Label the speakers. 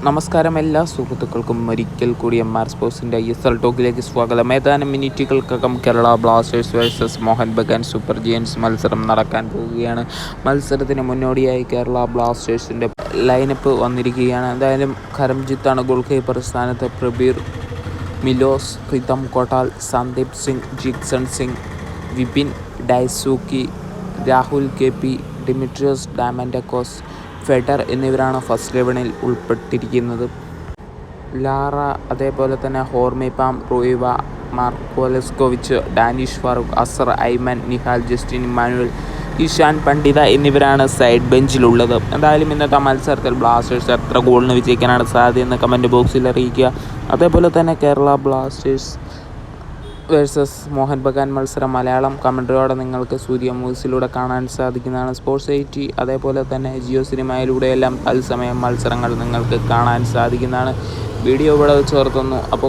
Speaker 1: നമസ്കാരം എല്ലാ സുഹൃത്തുക്കൾക്കും ഒരിക്കൽ കൂടി MR സ്പോർട്സിൻ്റെ ESL ടോക്കിലേക്ക് സ്വാഗതം. ഏതാനും മിനിറ്റുകൾക്കകം Kerala Blasters versus Mohun Bagan Super Giants മത്സരം നടക്കാൻ പോവുകയാണ്. മത്സരത്തിന് മുന്നോടിയായി കേരള ബ്ലാസ്റ്റേഴ്സിൻ്റെ ലൈനപ്പ് വന്നിരിക്കുകയാണ്. എന്തായാലും കരംജിത്താണ് ഗോൾ കീപ്പർ സ്ഥാനത്ത്. Prabir, Milos, Pritam Kotal, Sandeep Singh, Jeakson Singh, Vipin Daisuke, Rahul KP, Dimitrios Diamantakos, Fedor എന്നിവരാണ് ഫസ്റ്റ് 11-ൽ ഉൾപ്പെട്ടിരിക്കുന്നത്. ലാറ, അതേപോലെ തന്നെ Hormipam, Ruivah, Marko Leskovic, Danish Farooq, Azhar, Aimen, Nihal, Justin Emmanuel, Ishan Pandita എന്നിവരാണ് സൈഡ് ബെഞ്ചിലുള്ളത്. എന്തായാലും ഇന്നത്തെ മത്സരത്തിൽ ബ്ലാസ്റ്റേഴ്സ് എത്ര ഗോളിന് വിജയിക്കാനാണ് സാധ്യതയെന്ന് കമൻറ്റ് ബോക്സിൽ അറിയിക്കുക. അതേപോലെ തന്നെ കേരള ബ്ലാസ്റ്റേഴ്സ് വേഴ്സസ് മോഹൻ ബഗാൻ മത്സരം മലയാളം കമൻട്രിയോടെ നിങ്ങൾക്ക് സൂര്യ മൂവീസിലൂടെ കാണാൻ സാധിക്കുന്നതാണ്. സ്പോർട്സ് 80 അതേപോലെ തന്നെ ജിയോ സിനിമയിലൂടെയെല്ലാം തത്സമയം മത്സരങ്ങൾ നിങ്ങൾക്ക് കാണാൻ സാധിക്കുന്നതാണ്. വീഡിയോ ഇവിടെ ചേർത്തുന്നു. അപ്പോൾ